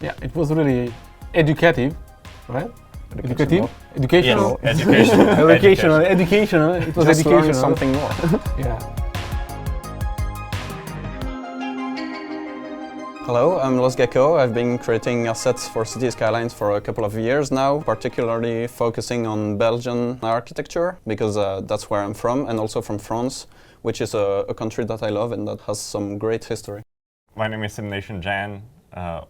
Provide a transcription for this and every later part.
Yeah, it was really educative, right? Educational. Educational. Yes, educational. Educational. It was Just educational. learn something more. Yeah. Hello, I'm Gecko. I've been creating assets for City Skylines for a couple of years now, particularly focusing on Belgian architecture, because that's where I'm from, and also from France, which is a country that I love and that has some great history. My name is SimNationJan,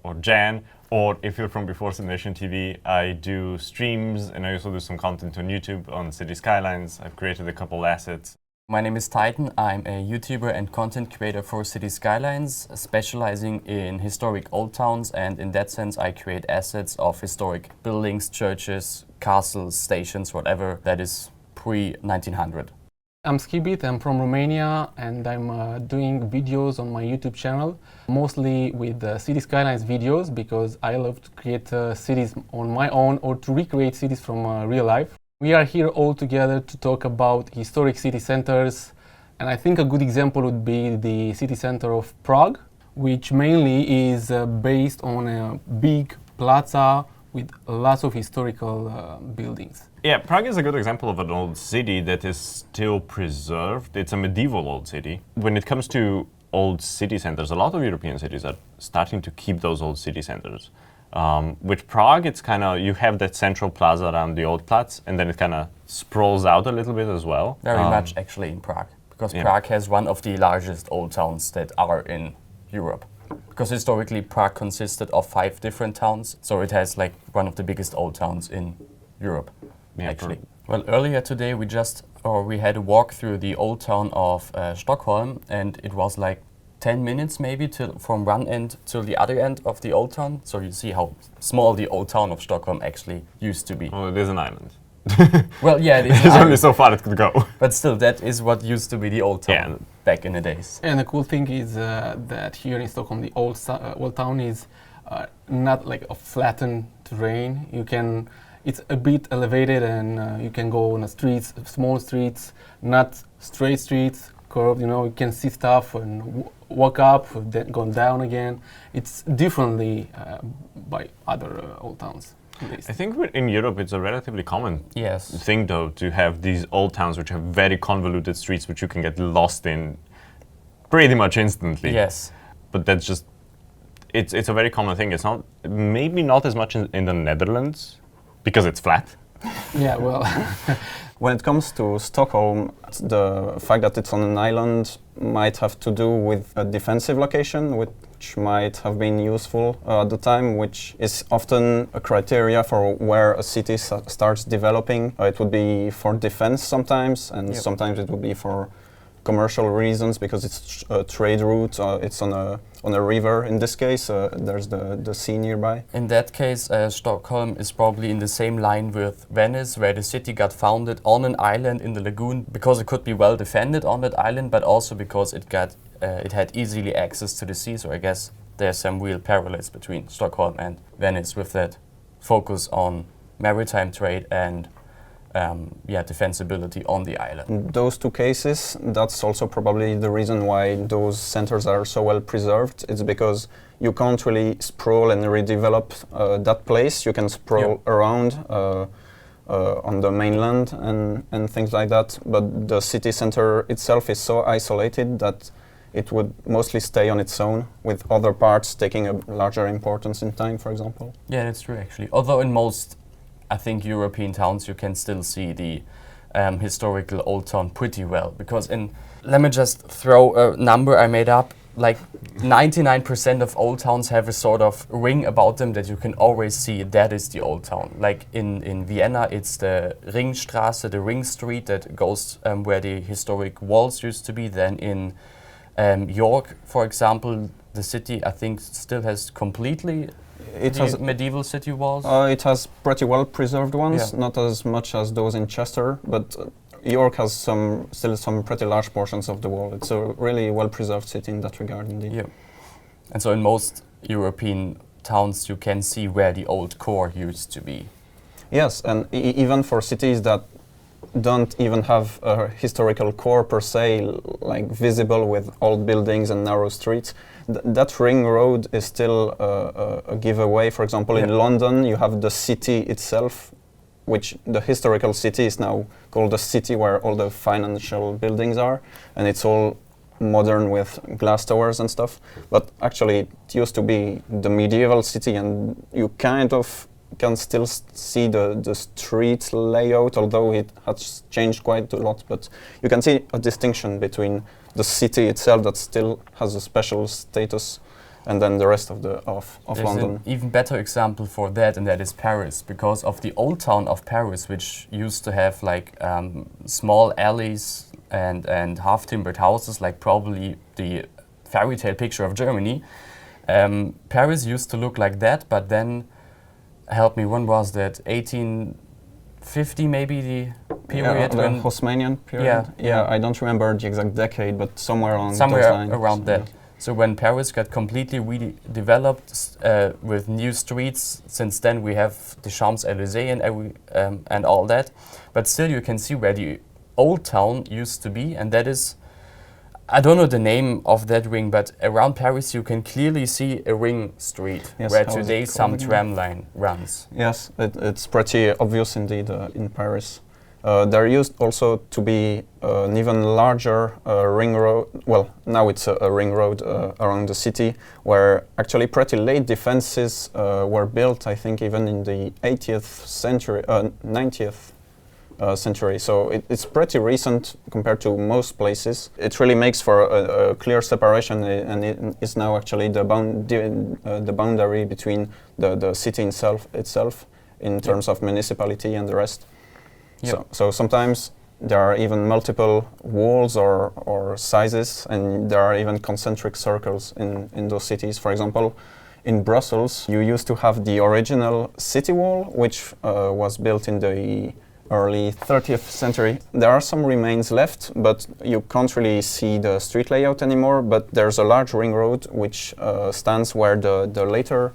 or Jan, or if you're from before SimNation TV, I do streams and I also do some content on YouTube on City Skylines. I've created a couple assets. My name is Titan. I'm a YouTuber and content creator for City Skylines, specializing in historic old towns, and in that sense I create assets of historic buildings, churches, castles, stations, whatever that is pre-1900. I'm Skibitth, I'm from Romania, and I'm doing videos on my YouTube channel, mostly with City Skylines videos, because I love to create cities on my own or to recreate cities from real life. We are here all together to talk about historic city centers, and I think a good example would be the city center of Prague, which mainly is based on a big plaza with lots of historical buildings. Yeah, Prague is a good example of an old city that is still preserved. It's a medieval old city. When it comes to old city centers, a lot of European cities are starting to keep those old city centers. With Prague, it's kind of, you have that central plaza around the old Platz, and then it kind of sprawls out a little bit as well. Very much actually in Prague, because Prague has one of the largest old towns that are in Europe. Because historically Prague consisted of 5 different towns, so it has like one of the biggest old towns in Europe, actually. Well, earlier today we had a walk through the old town of Stockholm, and it was like 10 minutes maybe from one end to the other end of the old town. So you see how small the old town of Stockholm actually used to be. Oh, it is an island. Well, yeah, it is. There's only so far it could go. But still, that is what used to be the old town back in the days. And the cool thing is that here in Stockholm, the old town is not like a flattened terrain. It's a bit elevated, and you can go on the streets, small streets, not straight streets, curved. You can see stuff and walk up, then go down again. It's differently by other old towns. I think in Europe it's a relatively common thing though to have these old towns which have very convoluted streets which you can get lost in pretty much instantly. Yes. But that's just, it's a very common thing. It's not, maybe not as much in the Netherlands because it's flat. Yeah, well. When it comes to Stockholm, the fact that it's on an island might have to do with a defensive location, which might have been useful at the time, which is often a criteria for where a city starts developing. It would be for defense sometimes, and sometimes it would be for commercial reasons because it's a trade route. It's on a river. In this case, there's the sea nearby. In that case, Stockholm is probably in the same line with Venice, where the city got founded on an island in the lagoon because it could be well defended on that island, but also because it had easily access to the sea. So I guess there's some real parallels between Stockholm and Venice with that focus on maritime trade and defensibility on the island. In those 2 cases, that's also probably the reason why those centers are so well preserved. It's because you can't really sprawl and redevelop that place. You can sprawl around on the mainland and things like that, but the city center itself is so isolated that it would mostly stay on its own, with other parts taking a larger importance in time, for example. Yeah, that's true actually. Although in most, I think, European towns you can still see the historical old town pretty well, because let me just throw a number I made up, like 99% of old towns have a sort of ring about them that you can always see that is the old town. Like in Vienna it's the Ringstraße, the ring street that goes where the historic walls used to be. Then in York, for example, the city I think still has completely medieval city walls? It has pretty well preserved ones, not as much as those in Chester, but York has still some pretty large portions of the wall. It's a really well preserved city in that regard indeed. Yeah. And so in most European towns you can see where the old core used to be. Yes, and even for cities that don't even have a historical core per se, like visible with old buildings and narrow streets. That ring road is still a giveaway. For example, in London, you have the city itself, which the historical city is now called the city where all the financial buildings are, and it's all modern with glass towers and stuff. But actually, it used to be the medieval city, and you kind of can still see the street layout, although it has changed quite a lot. But you can see a distinction between the city itself that still has a special status, and then the rest of There's London. an even better example for that, and that is Paris, because of the old town of Paris, which used to have like small alleys and half-timbered houses, like probably the fairy tale picture of Germany. Paris used to look like that, but then, help me, when was that? 1850 maybe, the period? The when Haussmannian period? Yeah, I don't remember the exact decade, but somewhere along those lines. Around that. So when Paris got completely redeveloped with new streets, since then we have the Champs-Élysées and all that. But still you can see where the old town used to be, and that is, I don't know the name of that ring, but around Paris you can clearly see a ring street, where today some tram line runs. Yes, it's pretty obvious indeed in Paris. There used also to be an even larger ring road. Well, now it's a ring road around the city, where actually pretty late defenses were built, I think even in the 80th century, 90th century. So it's pretty recent compared to most places. It really makes for a clear separation, and it is now actually the boundary between the city itself in terms of municipality and the rest. Yep. So sometimes there are even multiple walls or sizes, and there are even concentric circles in those cities. For example, in Brussels, you used to have the original city wall, which was built in the early 30th century. There are some remains left, but you can't really see the street layout anymore. But there's a large ring road which stands where the later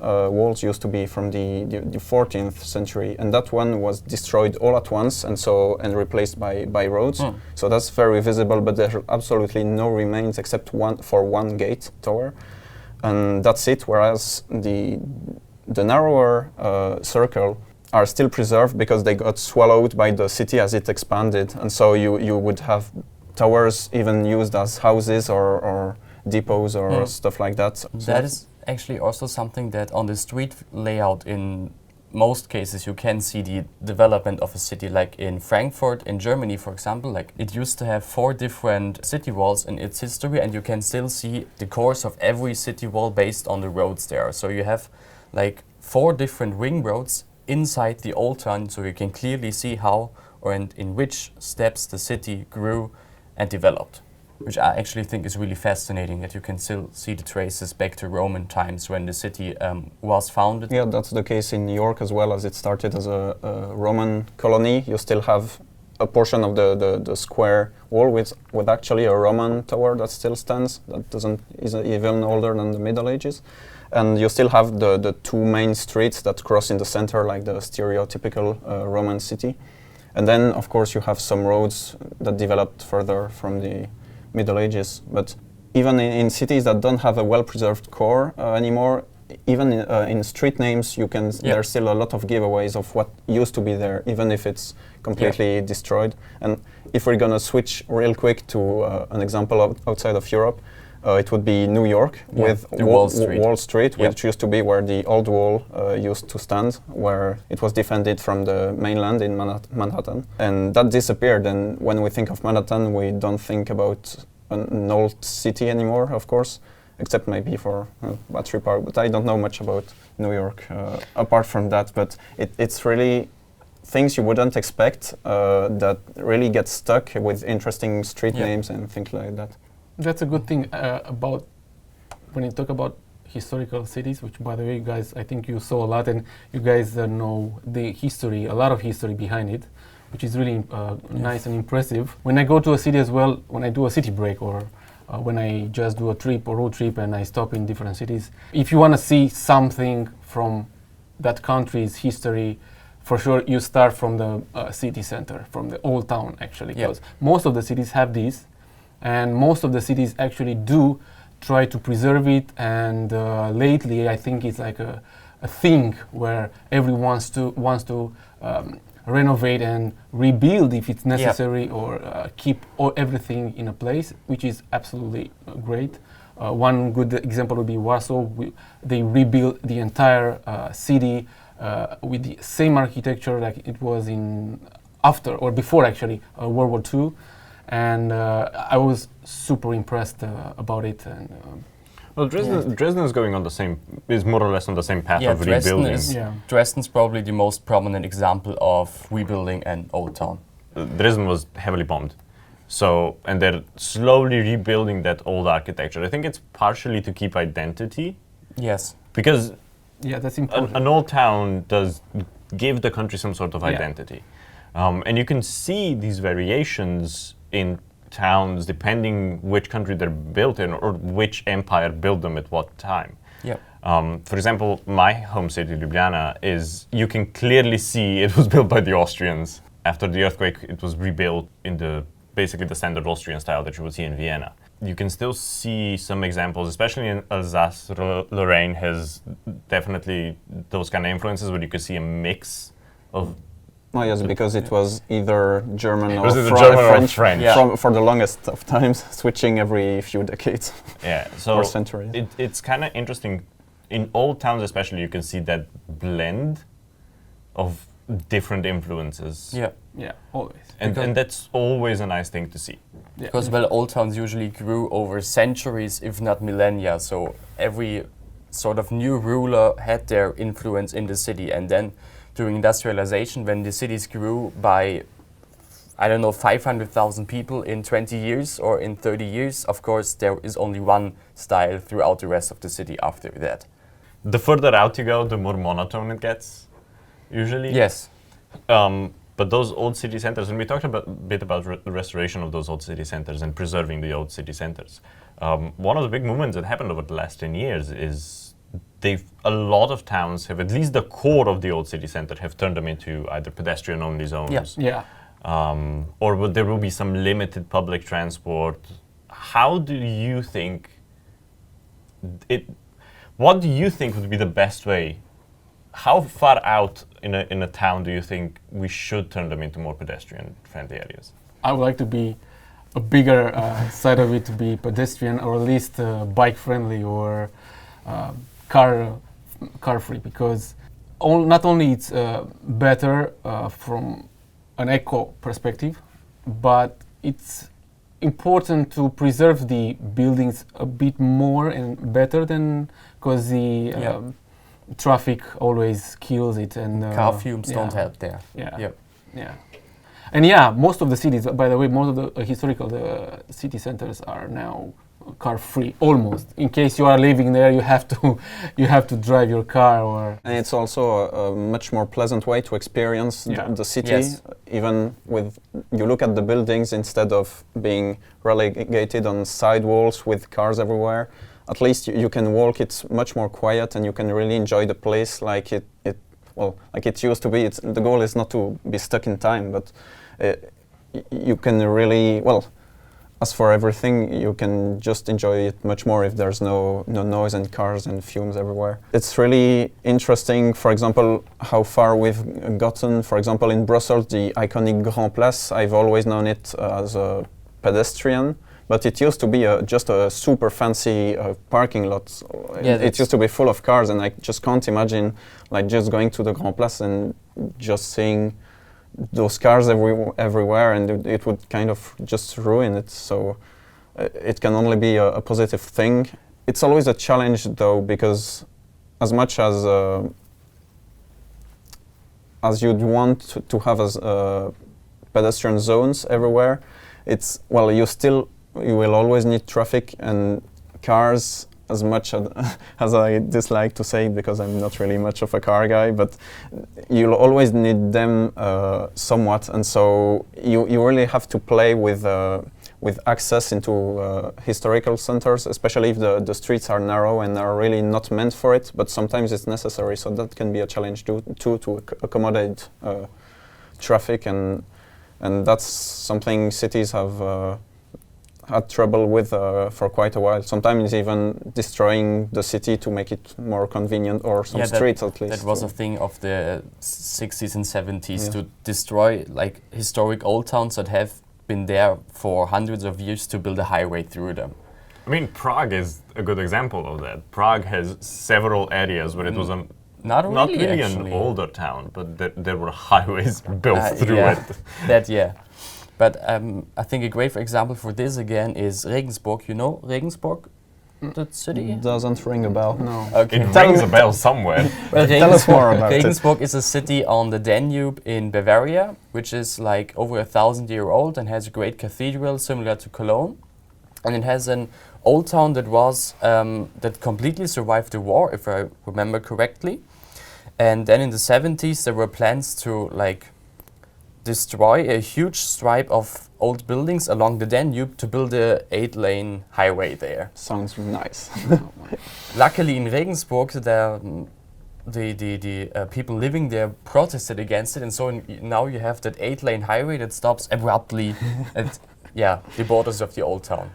walls used to be from the 14th century, and that one was destroyed all at once and replaced by roads. So that's very visible, but there are absolutely no remains except one gate tower, and that's it. Whereas the narrower circle are still preserved because they got swallowed by the city as it expanded, and so you would have towers even used as houses or depots or stuff like that. That is actually also something that on the street layout in most cases you can see the development of a city, like in Frankfurt in Germany, for example. Like it used to have 4 different city walls in its history, and you can still see the course of every city wall based on the roads there. So you have like 4 different ring roads inside the old town, so you can clearly see how or in which steps the city grew and developed, which I actually think is really fascinating, that you can still see the traces back to Roman times when the city was founded. Yeah, that's the case in New York as well, as it started as a Roman colony. You still have a portion of the square wall with actually a Roman tower that still stands, that is even older than the Middle Ages. And you still have the 2 main streets that cross in the center, like the stereotypical Roman city. And then, of course, you have some roads that developed further from the Middle Ages. But even in cities that don't have a well-preserved core anymore, even in street names, there's still a lot of giveaways of what used to be there, even if it's completely destroyed. And if we're going to switch real quick to an example outside of Europe, it would be New York with Wall Street, which used to be where the old wall used to stand, where it was defended from the mainland in Manhattan. And that disappeared, and when we think of Manhattan, we don't think about an old city anymore, of course, except maybe for Battery Park. But I don't know much about New York apart from that, but it's really things you wouldn't expect that really get stuck with interesting street names and things like that. That's a good thing about when you talk about historical cities, which, by the way, you guys, I think you saw a lot, and you guys know the history, a lot of history behind it, which is really nice and impressive. When I go to a city as well, when I do a city break or when I just do a trip or road trip and I stop in different cities, if you want to see something from that country's history for sure you start from the city center, from the old town actually, because most of the cities have these, and most of the cities actually do try to preserve it. And lately, I think it's like a thing where everyone wants to renovate and rebuild if it's necessary, or keep everything in a place, which is absolutely great. One good example would be Warsaw. They rebuilt the entire city with the same architecture like it was in after or before actually World War II, and I was super impressed about it. And well, Dresden is going on the same, is more or less on the same path of rebuilding. Dresden's probably the most prominent example of rebuilding an old town. Dresden was heavily bombed. So, and they're slowly rebuilding that old architecture. I think it's partially to keep identity. Yes. Because that's important. An old town does give the country some sort of identity. And you can see these variations in towns depending which country they're built in or which empire built them at what time. For example, my home city, Ljubljana, you can clearly see it was built by the Austrians. After the earthquake, it was rebuilt in basically the standard Austrian style that you would see in Vienna. You can still see some examples, especially in Alsace. Lorraine has definitely those kind of influences where you can see a mix of. Oh yes, because it was either German or French. For the longest of times, switching every few decades. Or centuries. It's kind of interesting. In old towns especially, you can see that blend of different influences. Yeah, always. And that's always a nice thing to see. Because old towns usually grew over centuries, if not millennia. So every sort of new ruler had their influence in the city. And then during industrialization, when the cities grew by, 500,000 people in 20 years or in 30 years, of course, there is only one style throughout the rest of the city after that. The further out you go, the more monotone it gets, usually. Yes. But those old city centers, and we talked a bit about the restoration of those old city centers and preserving the old city centers. One of the big movements that happened over the last 10 years is a lot of towns have, at least the core of the old city center, have turned them into either pedestrian-only zones. Or there will be some limited public transport. How do you think what do you think would be the best way? How far out in a town do you think we should turn them into more pedestrian-friendly areas? I would like to be a bigger side of it to be pedestrian, or at least bike-friendly or car-free, because not only it's better from an eco perspective, but it's important to preserve the buildings a bit more and better than, because the traffic always kills it, and car fumes don't help there. And most of the cities, by the way, most of the historical city centers are now car-free, almost. In case you are living there, you have to drive your car. Or and it's also a much more pleasant way to experience the city. Even with, you look at the buildings, instead of being relegated on side walls with cars everywhere, at least you can walk. It's much more quiet, and you can really enjoy the place like it used to be. The goal is not to be stuck in time, but you can really, as for everything, you can just enjoy it much more if there's no noise and cars and fumes everywhere. It's really interesting, for example, how far we've gotten. For example, in Brussels, the iconic Grand Place, I've always known it as a pedestrian, but it used to be just a super fancy parking lot. It used to be full of cars, and I just can't imagine just going to the Grand Place and just seeing those cars everywhere, and it would kind of just ruin it. So it can only be a positive thing. It's always a challenge, though, because as much as you'd want to have pedestrian zones everywhere, you will always need traffic and cars. As much as I dislike to say it, because I'm not really much of a car guy, but you'll always need them somewhat, and so you really have to play with with access into historical centers, especially if the streets are narrow and are really not meant for it, but sometimes it's necessary, so that can be a challenge to accommodate traffic, and that's something cities have had trouble with for quite a while. Sometimes even destroying the city to make it more convenient, or some streets at least. That was a thing of the 60s and 70s, to destroy like historic old towns that have been there for hundreds of years to build a highway through them. I mean, Prague is a good example of that. Prague has several areas where it was not really an older town, but there were highways built through it. But I think a great example for this again is Regensburg. You know Regensburg, that city? Doesn't ring a bell. No. Okay. It rings a bell somewhere. Well, tell us more about it. Regensburg is a city on the Danube in Bavaria, which is like over 1,000-year old and has a great cathedral similar to Cologne. And it has an old town that was that completely survived the war, if I remember correctly. And then in the 70s, there were plans to like destroy a huge stripe of old buildings along the Danube to build a 8-lane highway there. Sounds nice. Luckily in Regensburg, the people living there protested against it, and so now you have that 8-lane highway that stops abruptly at the borders of the old town.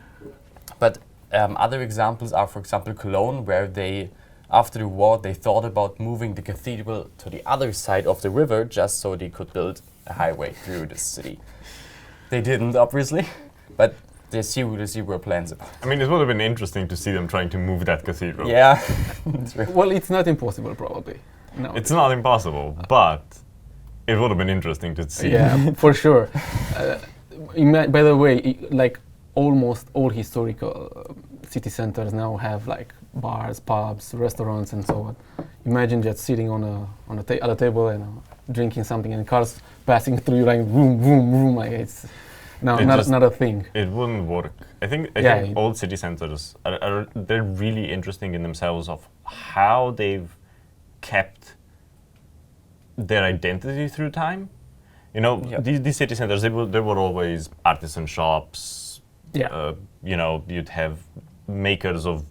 But other examples are, for example, Cologne, where they, after the war, they thought about moving the cathedral to the other side of the river just so they could build a highway through the city. They didn't, obviously, but there were plans about it. I mean, it would have been interesting to see them trying to move that cathedral. Yeah. Well, it's not impossible, probably. No. It's not impossible, but it would have been interesting to see. Yeah, for sure. By the way, like almost all historical city centers now have like bars, pubs, restaurants, and so on. Imagine just sitting at a table and drinking something, and cars passing through you like vroom, vroom, vroom. Like it's not a thing. It wouldn't work. I think old city centers they're really interesting in themselves of how they've kept their identity through time. You know, these city centers, they were always artisan shops. Yeah. You know, you'd have makers of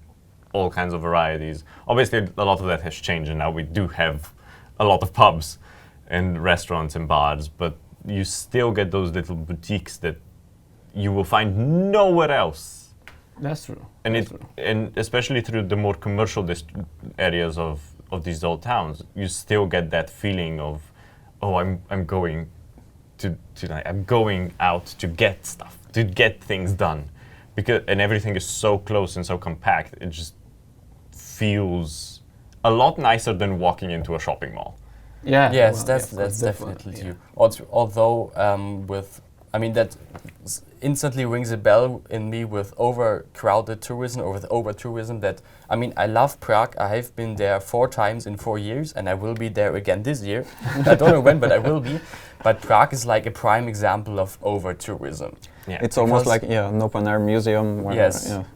all kinds of varieties. Obviously, a lot of that has changed, and now we do have a lot of pubs and restaurants and bars, but you still get those little boutiques that you will find nowhere else. That's true. And especially through the more commercial areas of these old towns, you still get that feeling of, oh, I'm going I'm going out to get stuff, to get things done, and everything is so close and so compact. It just feels a lot nicer than walking into a shopping mall. Yeah. Yes, that's definitely true. Although that instantly rings a bell in me with overcrowded tourism or with over-tourism. I love Prague. I have been there 4 times in 4 years, and I will be there again this year. I don't know when, but I will be. But Prague is like a prime example of over-tourism. Yeah. It's almost like an open-air museum. Where,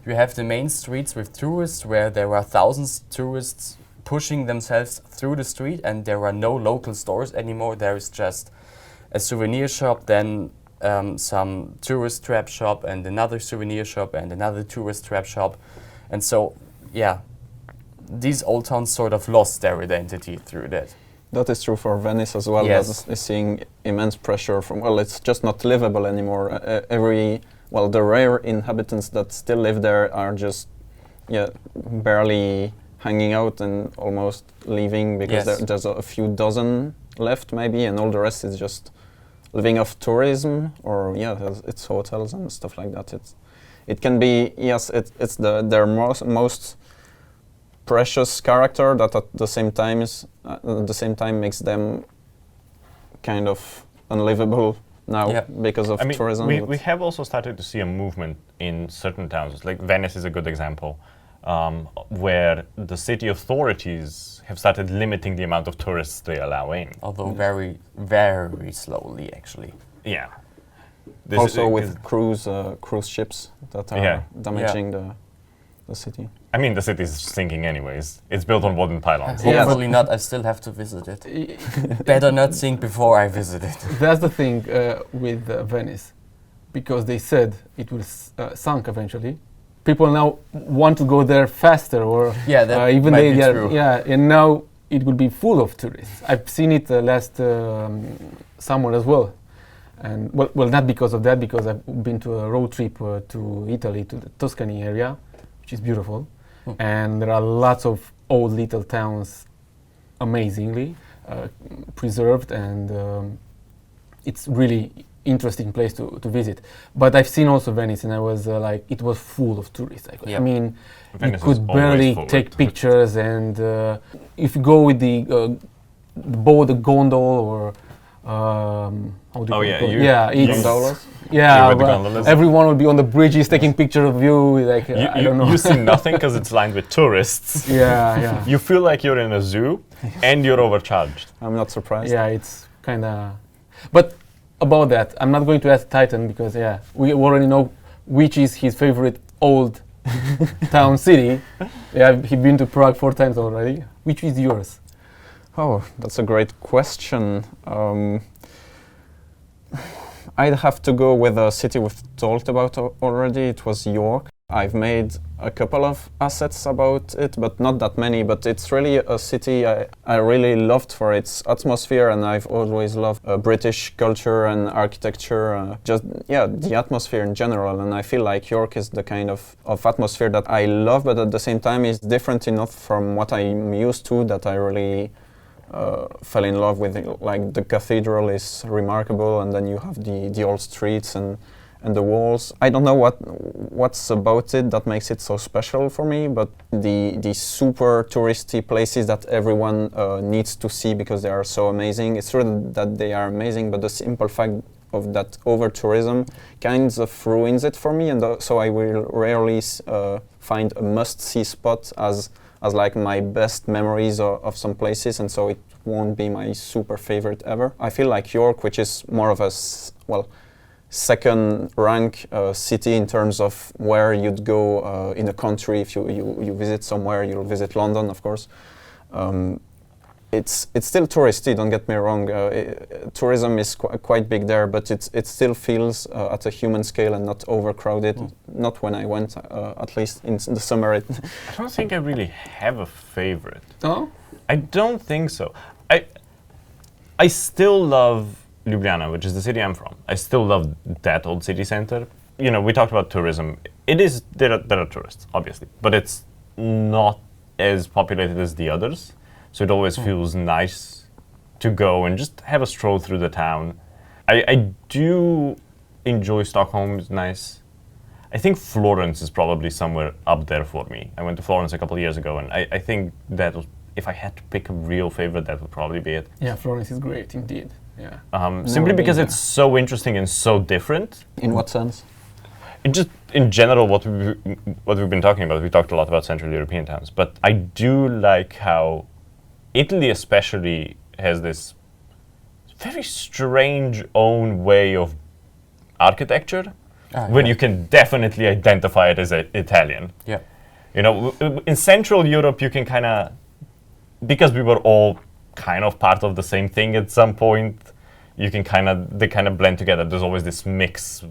you have the main streets with tourists where there are thousands of tourists pushing themselves through the street, and there are no local stores anymore. There is just a souvenir shop, then some tourist trap shop, and another souvenir shop, and another tourist trap shop. And so, these old towns sort of lost their identity through that. That is true for Venice as well. Yes. That is seeing immense pressure from, it's just not livable anymore. The rare inhabitants that still live there are just, barely hanging out and almost leaving, because there's a few dozen left maybe, and all the rest is just living off tourism, or it's hotels and stuff like that. It can be it's their most precious character that at the same time makes them kind of unlivable now because of tourism. We have also started to see a movement in certain towns. Like Venice is a good example, where the city authorities have started limiting the amount of tourists they allow in. Although very, very slowly, actually. Yeah. Also with cruise ships that are damaging the city. I mean, the city is sinking anyways. It's built on wooden pylons. Hopefully not. I still have to visit it. Better not sink before I visit it. That's the thing with Venice, because they said it will sunk eventually. People now want to go there faster, or even might be true. and now it will be full of tourists. I've seen it last summer as well, and well, not because of that, because I've been to a road trip to Italy, to the Tuscany area, which is beautiful, and there are lots of old little towns, amazingly preserved, and it's really interesting place to visit. But I've seen also Venice, and I was like, it was full of tourists. I mean, Venice you could barely take pictures, and if you go with the boat, the gondol, or how do you call it? Gondolas? Yeah, with the gondolas. everyone will be on the bridges taking pictures of you. Like I don't know. You see nothing because it's lined with tourists. Yeah. You feel like you're in a zoo, and you're overcharged. I'm not surprised. Yeah, it's kind of. But about that, I'm not going to ask Titan because we already know which is his favorite old town city. Yeah, he's been to Prague 4 times already. Which is yours? Oh, that's a great question. I'd have to go with a city we've talked about already. It was York. I've made a couple of assets about it, but not that many. But it's really a city I really loved for its atmosphere, and I've always loved British culture and architecture, the atmosphere in general. And I feel like York is the kind of atmosphere that I love, but at the same time is different enough from what I'm used to that I really fell in love with it. Like the cathedral is remarkable, and then you have the old streets and the walls. I don't know what's about it that makes it so special for me, but the super touristy places that everyone needs to see because they are so amazing. It's true that they are amazing, but the simple fact of that over-tourism kind of ruins it for me, and so I will rarely find a must-see spot as like my best memories of some places, and so it won't be my super favorite ever. I feel like York, which is more of a second rank city in terms of where you'd go in a country. If you visit somewhere, you'll visit London, of course. It's still touristy, don't get me wrong. Tourism is quite big there, but it still feels at a human scale and not overcrowded. Not when I went, at least in the summer. I don't think I really have a favorite. Oh? I don't think so. I still love Ljubljana, which is the city I'm from. I still love that old city center. You know, we talked about tourism. There are tourists, obviously, but it's not as populated as the others. So it always feels nice to go and just have a stroll through the town. I do enjoy Stockholm, it's nice. I think Florence is probably somewhere up there for me. I went to Florence a couple of years ago, and I think that was, if I had to pick a real favorite, that would probably be it. Yeah, Florence is great indeed. Yeah. Simply because it's so interesting and so different. In what sense? In general, what we've been talking about, we talked a lot about Central European towns, but I do like how Italy especially has this very strange own way of architecture, where you can definitely identify it as Italian. Yeah. You know, in Central Europe, you can kind of, because we were all kind of part of the same thing at some point, they kind of blend together. There's always this mix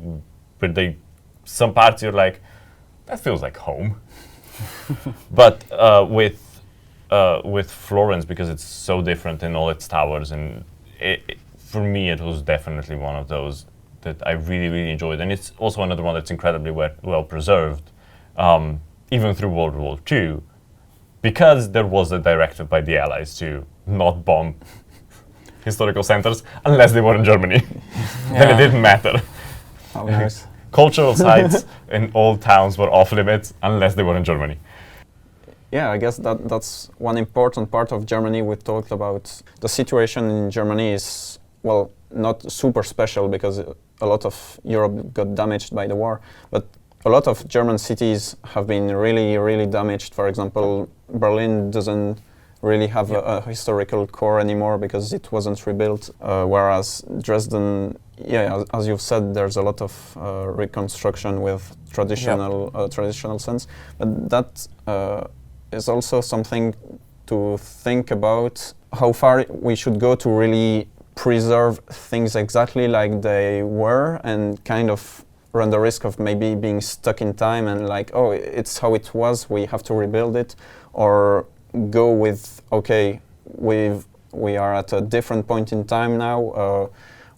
where some parts you're like, that feels like home. But with Florence, because it's so different in all its towers, and for me it was definitely one of those that I really, really enjoyed. And it's also another one that's incredibly well preserved, even through World War II, because there was a directive by the Allies to not bomb historical centers unless they were in Germany. Then it didn't matter. How nice. Cultural sites in old towns were off limits unless they were in Germany. Yeah, I guess that's one important part of Germany. We talked about the situation in Germany is, well, not super special because a lot of Europe got damaged by the war, but a lot of German cities have been really, really damaged. For example, Berlin doesn't really have a historical core anymore because it wasn't rebuilt, whereas Dresden, as you've said, there's a lot of reconstruction with traditional sense, but that is also something to think about, how far we should go to really preserve things exactly like they were and kind of run the risk of maybe being stuck in time and like, oh, it's how it was, we have to rebuild it, or go with, okay, we are at a different point in time now,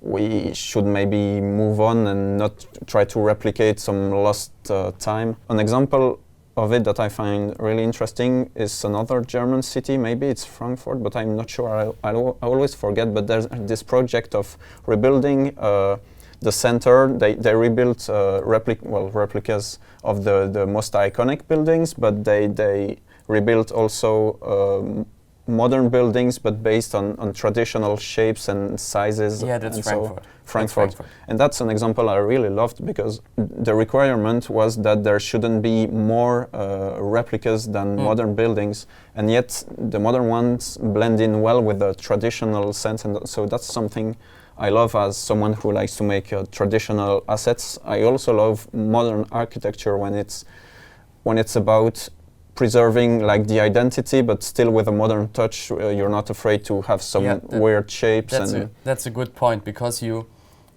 we should maybe move on and not try to replicate some lost time. An example of it that I find really interesting is another German city, maybe it's Frankfurt, but I'm not sure, I always forget, but there's this project of rebuilding the center. They rebuilt replicas of the most iconic buildings, but they rebuilt also modern buildings, but based on traditional shapes and sizes. Yeah, that's Frankfurt. Frankfurt. And that's an example I really loved, because the requirement was that there shouldn't be more replicas than modern buildings, and yet the modern ones blend in well with the traditional sense, and so that's something I love as someone who likes to make traditional assets. I also love modern architecture when it's about preserving like the identity, but still with a modern touch. You're not afraid to have some weird shapes. That's a good point, because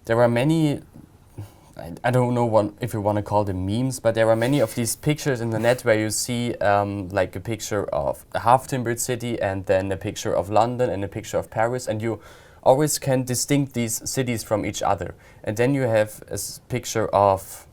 there are many, I don't know if you want to call them memes, but there are many of these pictures in the net where you see like a picture of a half-timbered city, and then a picture of London and a picture of Paris, and you always can distinct these cities from each other. And then you have a picture of,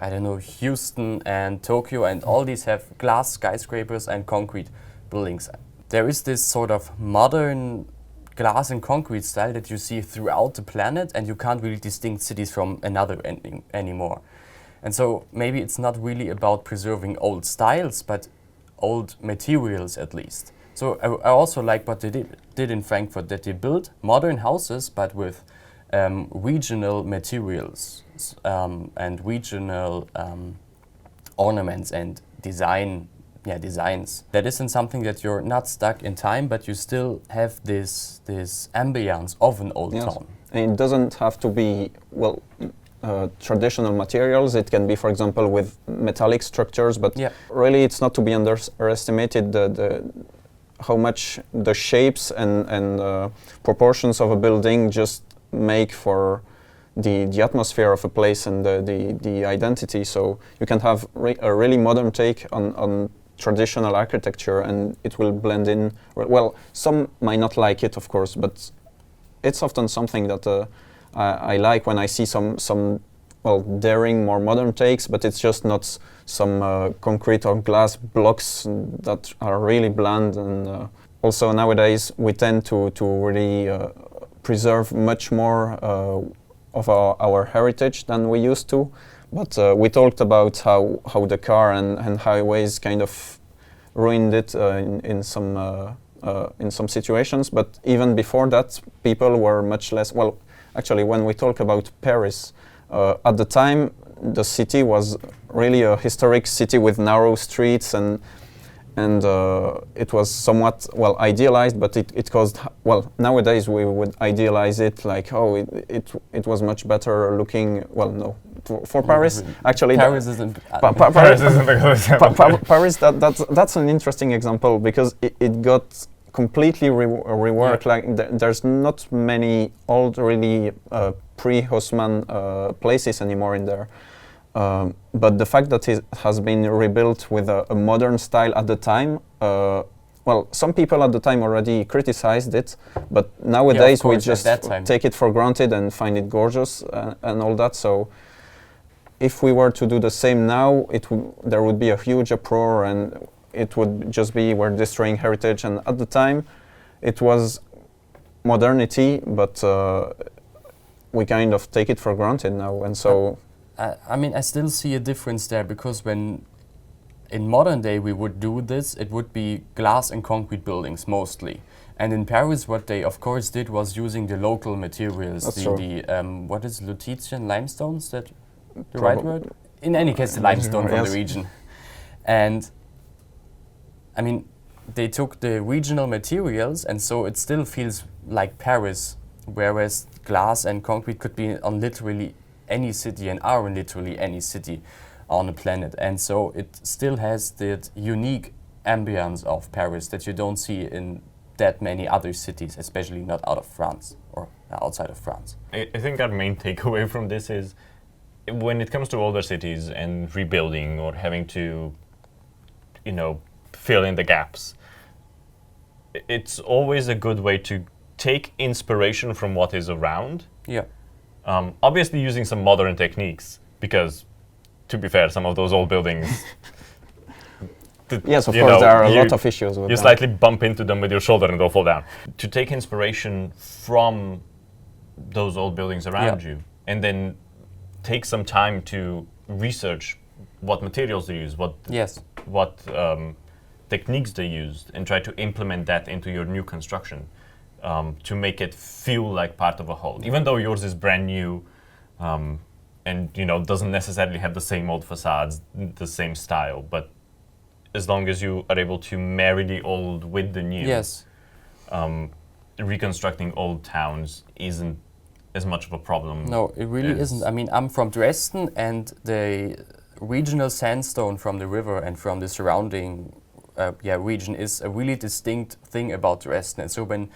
I don't know, Houston and Tokyo, and all these have glass skyscrapers and concrete buildings. There is this sort of modern glass and concrete style that you see throughout the planet, and you can't really distinct cities from another anymore. And so maybe it's not really about preserving old styles, but old materials at least. So I also like what they did in Frankfurt, that they built modern houses, but with regional materials and regional ornaments and designs. That isn't something that you're not stuck in time, but you still have this ambience of an old town. And it doesn't have to be, traditional materials. It can be, for example, with metallic structures, but really it's not to be underestimated how much the shapes and proportions of a building just make for the atmosphere of a place and the identity. So you can have a really modern take on traditional architecture, and it will blend in. Well, some might not like it, of course, but it's often something that I like when I see some daring, more modern takes, but it's just not some concrete or glass blocks that are really bland. And also nowadays we tend to really preserve much more of our heritage than we used to. But we talked about how the car and highways kind of ruined it in some situations. But even before that, people were much less. Well, actually, when we talk about Paris, at the time, the city was really a historic city with narrow streets, and it was somewhat idealized, but it caused nowadays we would idealize it like, oh, it was much better looking. Well, no, for Paris actually Paris isn't Paris isn't a good example. Paris that's an interesting example, because it got completely reworked. Like there's not many old really pre-Haussmann places anymore in there. But the fact that it has been rebuilt with a modern style at the time, some people at the time already criticized it, but nowadays we just take it for granted and find it gorgeous and all that. So if we were to do the same now, there would be a huge uproar, and it would just be we're destroying heritage. And at the time, it was modernity, but we kind of take it for granted now, and so. I mean, I still see a difference there, because when in modern day we would do this, it would be glass and concrete buildings mostly. And in Paris, what they of course did was using the local materials, what is Lutetian limestone? Is that the right word? In any case, the limestone from the region. And I mean, they took the regional materials, and so it still feels like Paris, whereas glass and concrete could be on literally any city and are in literally any city on the planet. And so it still has that unique ambience of Paris that you don't see in that many other cities, especially not out of France or outside of France. I think our main takeaway from this is when it comes to older cities and rebuilding or having to, fill in the gaps, it's always a good way to take inspiration from what is around. Yeah. Obviously using some modern techniques, because to be fair, some of those old buildings yes, of course, there are a lot of issues with you that. slightly bump into them with your shoulder and they'll fall down. To take inspiration from those old buildings around you, and then take some time to research what materials they use, what techniques they used, and try to implement that into your new construction, to make it feel like part of a whole. Even though yours is brand new, and doesn't necessarily have the same old facades, the same style, but as long as you are able to marry the old with the new, reconstructing old towns isn't as much of a problem. No, it really isn't. I mean, I'm from Dresden, and the regional sandstone from the river and from the surrounding region is a really distinct thing about Dresden. And so when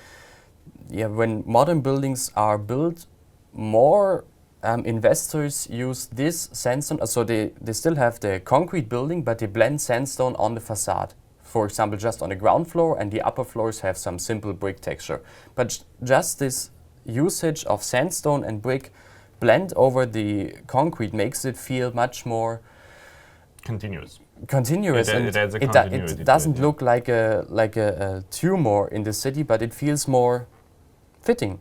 modern buildings are built, more investors use this sandstone. So they still have the concrete building, but they blend sandstone on the facade. For example, just on the ground floor, and the upper floors have some simple brick texture. But just this usage of sandstone and brick blend over the concrete makes it feel much more continuous. It adds a continuity. It doesn't look like a tumor in the city, but it feels more fitting.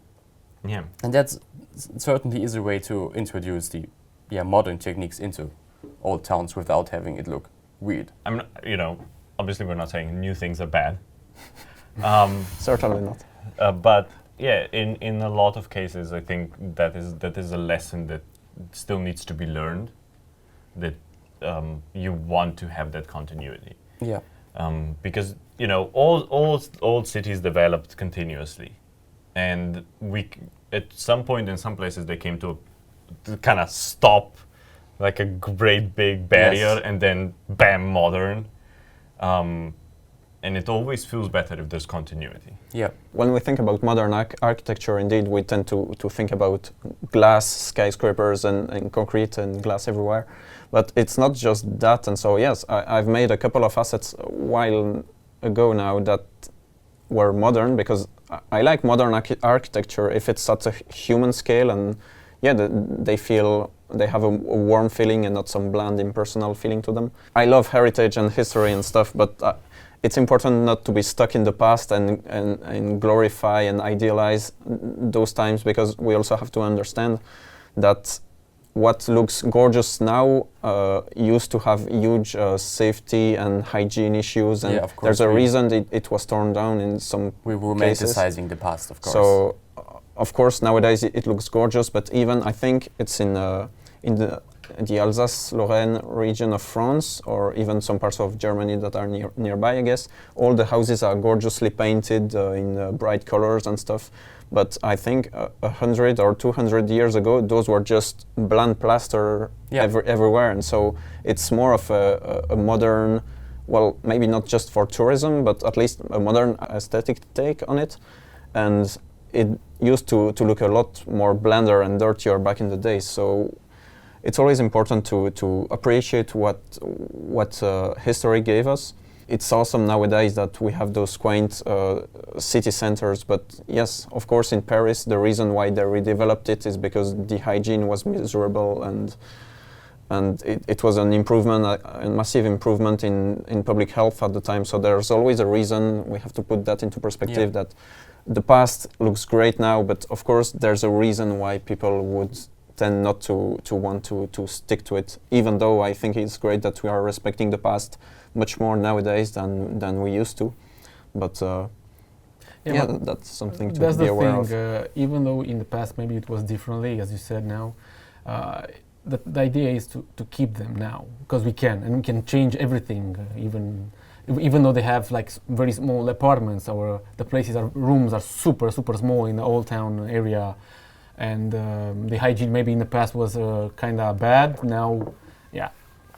Yeah. And that's certainly is a way to introduce the modern techniques into old towns without having it look weird. I'm not, obviously we're not saying new things are bad. Certainly not. But yeah, in a lot of cases, I think that is a lesson that still needs to be learned. That you want to have that continuity. Yeah. Because all cities developed continuously, and at some point in some places they came to kind of stop, like a great big barrier, and then bam, modern. And it always feels better if there's continuity. Yeah. When we think about modern architecture, indeed, we tend to think about glass skyscrapers and concrete and glass everywhere. But it's not just that. And so, yes, I've made a couple of assets a while ago now that were modern, because I like modern architecture if it's at a human scale, and they have a warm feeling and not some bland, impersonal feeling to them. I love heritage and history and stuff, but it's important not to be stuck in the past and glorify and idealize those times, because we also have to understand that what looks gorgeous now used to have huge safety and hygiene issues, and there's a reason it was torn down in some We were cases. romanticizing the past, of course. So, of course, nowadays it looks gorgeous, but even I think it's in the Alsace-Lorraine region of France, or even some parts of Germany that are nearby, I guess. All the houses are gorgeously painted in bright colors and stuff. But I think 100 or 200 years ago, those were just bland plaster everywhere. And so it's more of a modern, well, maybe not just for tourism, but at least a modern aesthetic take on it. And it used to look a lot more blander and dirtier back in the day. So it's always important to appreciate what history gave us. It's awesome nowadays that we have those quaint city centers, but yes, of course, in Paris, the reason why they redeveloped it is because the hygiene was miserable, and it was an improvement, a massive improvement in public health at the time. So there's always a reason. We have to put that into perspective, that the past looks great now, but of course, there's a reason why people would tend not to want to stick to it, even though I think it's great that we are respecting the past much more nowadays than we used to. But that's something to be aware of. Even though in the past maybe it was differently, as you said now, the idea is to keep them now, because we can, and we can change everything, even though they have like very small apartments, or the rooms are super small in the Old Town area, and the hygiene maybe in the past was kind of bad. Now,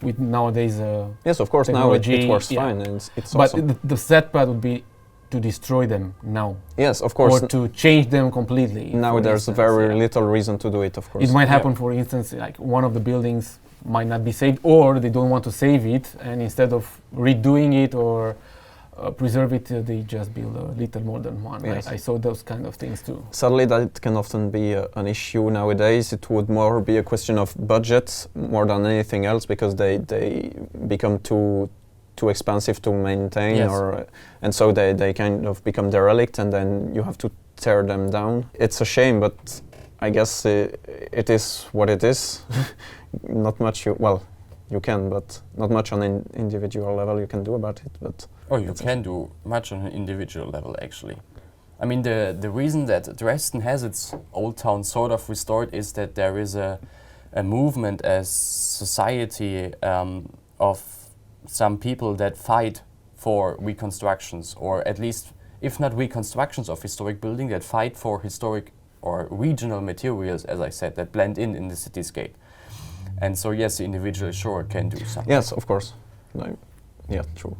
with nowadays yes, of course, now it works fine, and it's but awesome. the sad part would be to destroy them now. Yes, of course. Or to change them completely. Now for there's instance, very little reason to do it, of course. It might happen, for instance, like one of the buildings might not be saved, or they don't want to save it, and instead of redoing it or preserve it, they just build a little modern one. Yes. I saw those kind of things too. Sadly, that can often be an issue nowadays. It would more be a question of budget more than anything else, because they become too expensive to maintain, Yes. and so they kind of become derelict, and then you have to tear them down. It's a shame, but I guess it is what it is. Not much you can, but not much on an individual level you can do about it. But Oh, you can do much on an individual level, actually. I mean, the reason that Dresden has its old town sort of restored is that there is a movement as society of some people that fight for reconstructions, or at least, if not reconstructions of historic buildings, that fight for historic or regional materials, as I said, that blend in the cityscape. And so, yes, the individual sure can do something. yes, of course. No, yeah, true.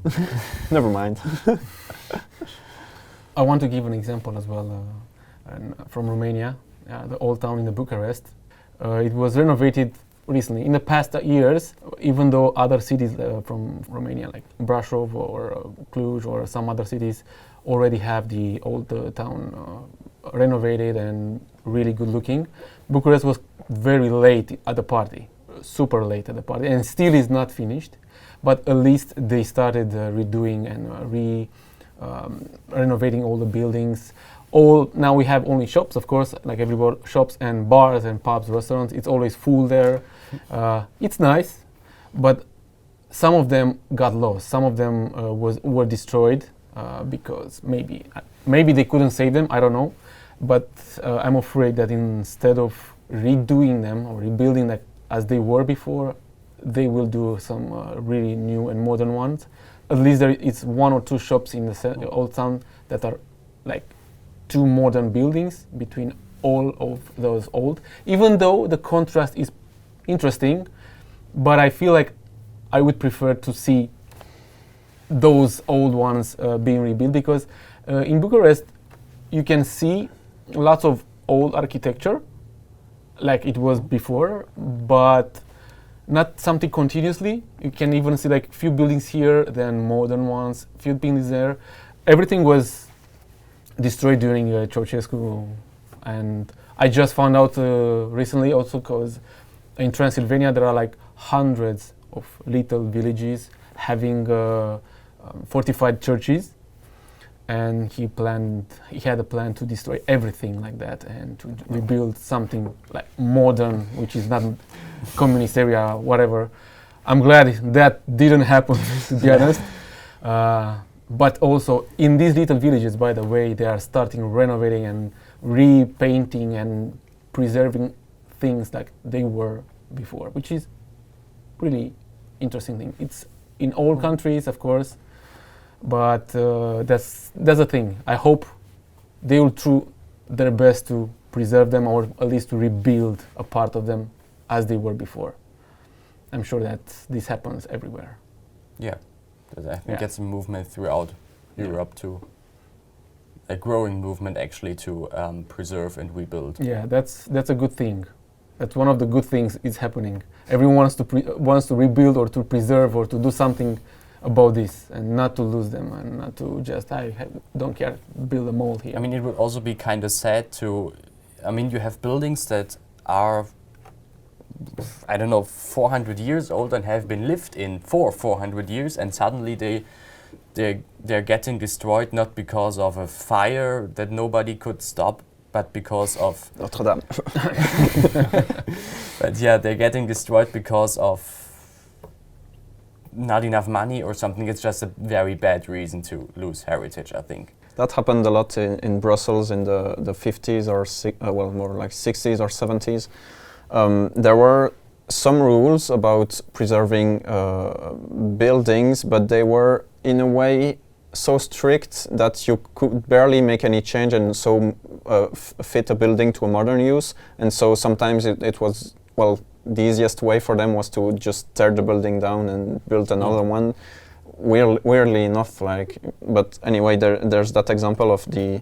Never mind. I want to give an example as well from Romania, the old town in the Bucharest. It was renovated recently. In the past years, even though other cities from Romania, like Brașov or Cluj or some other cities, already have the old town renovated and really good looking, Bucharest was very late at the party, super late at the party, and still is not finished. But at least they started redoing and renovating all the buildings. Now we have only shops, of course, like everybody, shops and bars and pubs, restaurants. It's always full there. It's nice, but some of them got lost. Some of them were destroyed because maybe they couldn't save them. I don't know, but I'm afraid that instead of redoing them or rebuilding them as they were before, they will do some really new and modern ones. At least it's one or two shops in the old town that are like two modern buildings between all of those old. Even though the contrast is interesting, but I feel like I would prefer to see those old ones being rebuilt, because in Bucharest you can see lots of old architecture like it was before, but not something continuously. You can even see like few buildings here, then modern ones, few buildings there. Everything was destroyed during Ceausescu, and I just found out recently also, because in Transylvania there are like hundreds of little villages having fortified churches, and he had a plan to destroy everything like that and to rebuild something like modern, which is not communist area, whatever. I'm glad that didn't happen, to be honest. But also in these little villages, by the way, they are starting renovating and repainting and preserving things like they were before, which is really interesting thing. It's in all countries, of course, but that's the thing. I hope they will do their best to preserve them, or at least to rebuild a part of them as they were before. I'm sure that this happens everywhere. Yeah, I think that's a movement throughout Europe too. A growing movement actually to preserve and rebuild. Yeah, that's a good thing. That's one of the good things is happening. Everyone wants to rebuild or to preserve or to do something about this, and not to lose them, and not to just don't care, build a mall here. I mean, it would also be kind of sad to, I mean, you have buildings that are, I don't know, 400 years old and have been lived in for 400 years, and suddenly they're getting destroyed, not because of a fire that nobody could stop, but because of Notre Dame. but yeah, they're getting destroyed because of not enough money or something. It's just a very bad reason to lose heritage, I think. That happened a lot in Brussels in the 50s or more like 60s or 70s. There were some rules about preserving buildings, but they were in a way so strict that you could barely make any change and so fit a building to a modern use. And so sometimes it was, well, the easiest way for them was to just tear the building down and build another one, weirdly enough, like, but anyway, there's that example of the.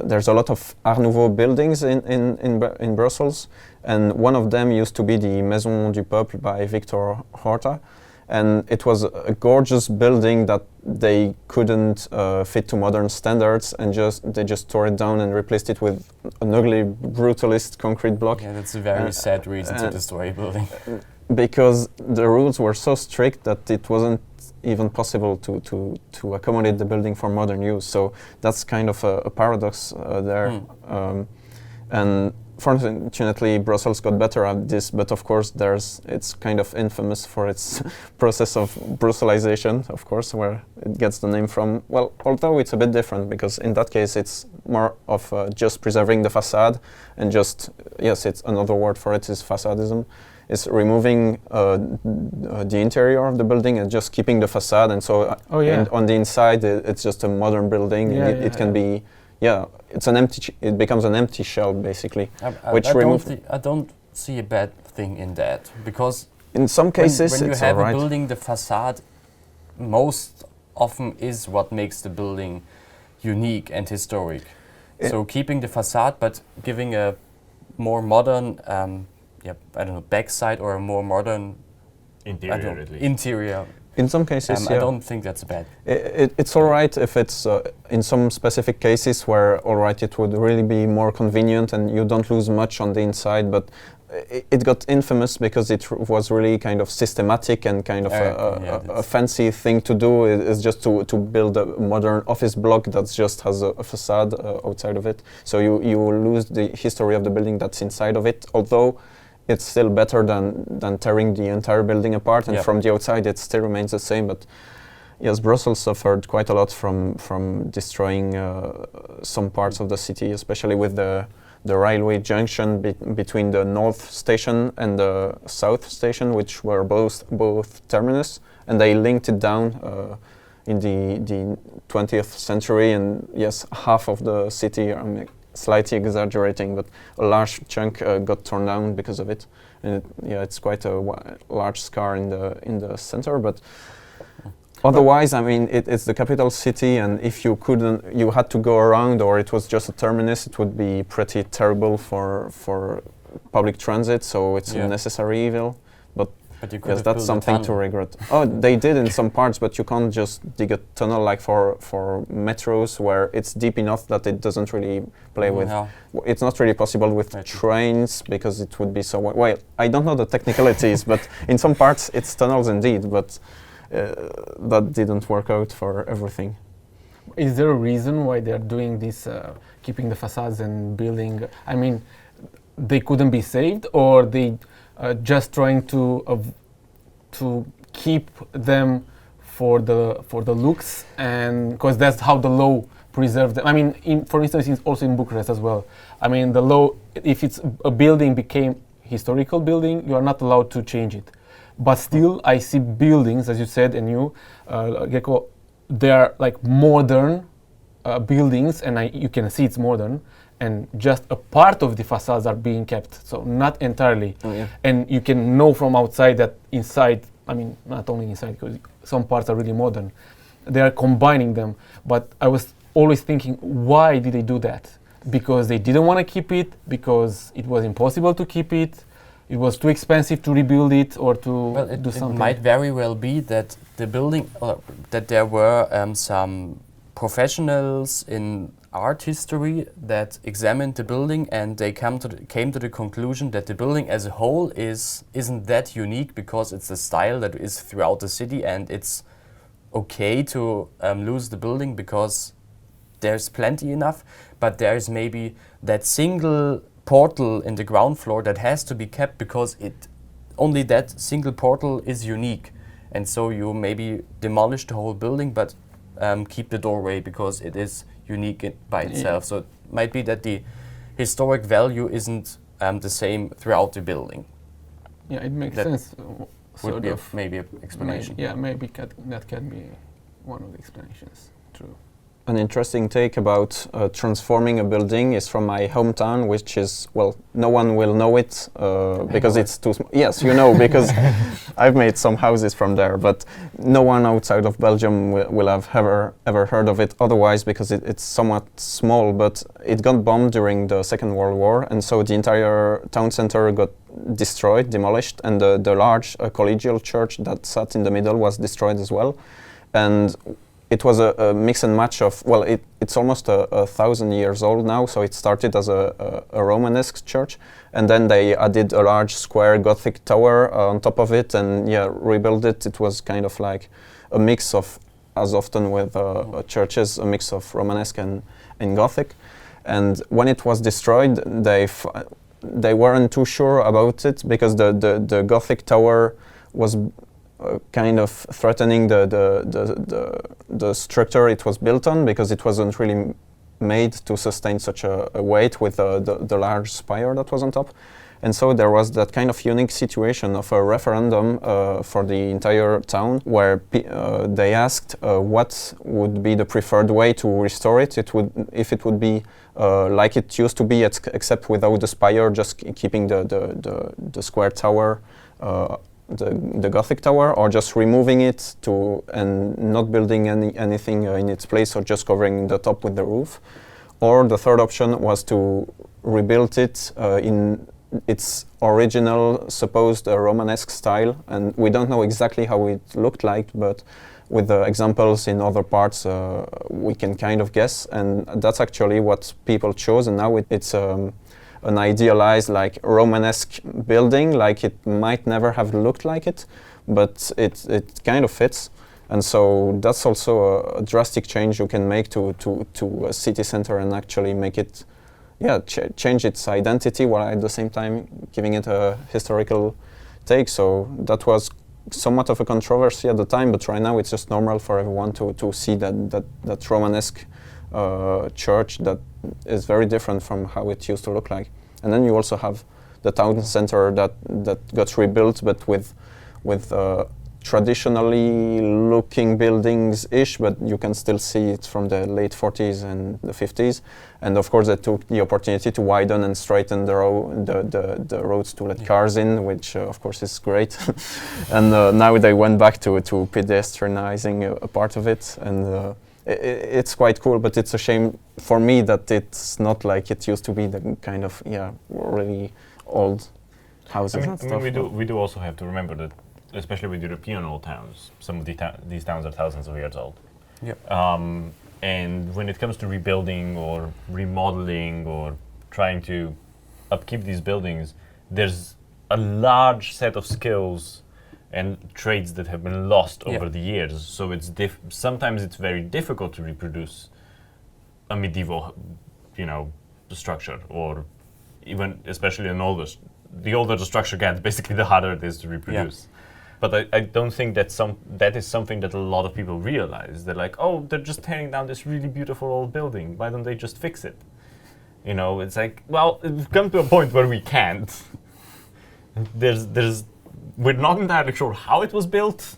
There's a lot of Art Nouveau buildings in Brussels, and one of them used to be the Maison du Peuple by Victor Horta, and it was a gorgeous building that they couldn't fit to modern standards, and they just tore it down and replaced it with an ugly brutalist concrete block. Yeah, that's a very sad reason to destroy a building. Because the rules were so strict that it wasn't even possible to accommodate the building for modern use. So that's kind of a paradox there. And fortunately, Brussels got better at this, but of course, it's kind of infamous for its process of Brusselization, of course, where it gets the name from. Well, although it's a bit different, because in that case, it's more of just preserving the facade, and just, yes, it's another word for it is facadism. It's removing the interior of the building and just keeping the facade, and so on the inside, it's just a modern building. It can be. Yeah, it's an empty. It becomes an empty shell, basically. I don't see a bad thing in that, because in some cases, when you it's have alright. a building, the facade most often is what makes the building unique and historic. So keeping the facade, but giving a more modern, backside or a more modern interior. In some cases, I don't think that's bad. It's all right if it's in some specific cases where, all right, it would really be more convenient and you don't lose much on the inside, but it got infamous because it was really kind of systematic and kind of a fancy thing to do. It's just to build a modern office block that just has a facade outside of it. So you lose the history of the building that's inside of it, although it's still better than tearing the entire building apart, and from the outside it still remains the same. But yes, Brussels suffered quite a lot from destroying some parts of the city, especially with the railway junction between the North Station and the South Station, which were both terminus, and they linked it down in the 20th century, and yes, half of the city, slightly exaggerating, but a large chunk got torn down because of it. And it's quite a large scar in the center. But otherwise, I mean, it's the capital city, and if you had to go around, or it was just a terminus, it would be pretty terrible for public transit. So it's a necessary evil. But yes, that's something to regret. Oh, they did in some parts, but you can't just dig a tunnel like for metros where it's deep enough that it doesn't really play with. It's not really possible with trains because it would be so well. I don't know the technicalities, but in some parts it's tunnels indeed, but that didn't work out for everything. Is there a reason why they're doing this, keeping the facades and building? I mean, they couldn't be saved, or they just trying to keep them for the looks, and because that's how the law preserves them. I mean, for instance, also in Bucharest as well. I mean, the law, if it's a building became historical building, you are not allowed to change it. But still, I see buildings, as you said, and you, Gecko, they are like modern buildings, and you can see it's modern. And just a part of the facades are being kept, so not entirely. And you can know from outside that inside, I mean, not only inside, because some parts are really modern, they are combining them. But I was always thinking, why did they do that? Because they didn't want to keep it, because it was impossible to keep it, it was too expensive to rebuild it, or to do something. It might very well be that the building, that there were some professionals in art history that examined the building, and they came to the conclusion that the building as a whole isn't that unique, because it's a style that is throughout the city, and it's okay to lose the building because there's plenty enough, but there's maybe that single portal in the ground floor that has to be kept because only that single portal is unique, and so you maybe demolish the whole building but keep the doorway because it is unique by itself. So it might be that the historic value isn't the same throughout the building. Yeah, it makes sense. Would be maybe an explanation. Maybe that can be one of the explanations. True. an interesting take about transforming a building is from my hometown, which is, well, no one will know it because it's too small. Yes, you know, because I've made some houses from there, but no one outside of Belgium will have ever heard of it otherwise, because it's somewhat small, but it got bombed during the Second World War, and so the entire town center got destroyed, demolished, and the large collegial church that sat in the middle was destroyed as well. And it was a mix and match of, well, it's almost 1,000 years old now, so it started as a Romanesque church, and then they added a large square Gothic tower on top of it, and rebuilt it. It was kind of like a mix of, as often with churches, a mix of Romanesque and Gothic. And when it was destroyed, they weren't too sure about it, because the Gothic tower was kind of threatening the structure it was built on, because it wasn't really made to sustain such a weight with the large spire that was on top. And so there was that kind of unique situation of a referendum for the entire town, where they asked what would be the preferred way to restore it. If it would be like it used to be, except without the spire, just keeping the square tower, the Gothic tower, or just removing it and not building anything in its place, or just covering the top with the roof. Or the third option was to rebuild it in its original supposed Romanesque style, and we don't know exactly how it looked like, but with the examples in other parts we can kind of guess, and that's actually what people chose. And now it's an idealized, like, Romanesque building, like it might never have looked like it, but it kind of fits. And so that's also a drastic change you can make to a city center, and actually make it, change its identity, while at the same time giving it a historical take. So that was somewhat of a controversy at the time, but right now it's just normal for everyone to see that Romanesque church that is very different from how it used to look like. And then you also have the town center that got rebuilt, but with traditionally looking buildings-ish, but you can still see it from the late 40s and the 50s. And of course they took the opportunity to widen and straighten the roads to let cars in, which of course is great. And now they went back to pedestrianizing a part of it, and it's quite cool, but it's a shame for me that it's not like it used to be, the kind of really old houses and stuff. We do also have to remember that, especially with European old towns, some of these towns are thousands of years old. And when it comes to rebuilding or remodeling or trying to upkeep these buildings, there's a large set of skills and trades that have been lost over the years. So it's sometimes it's very difficult to reproduce a medieval, structure, or even especially the older the structure gets, basically the harder it is to reproduce. But I don't think that is something that a lot of people realize. They're like, oh, they're just tearing down this really beautiful old building. Why don't they just fix it? It's like, well, we've come to a point where we can't. We're not entirely sure how it was built.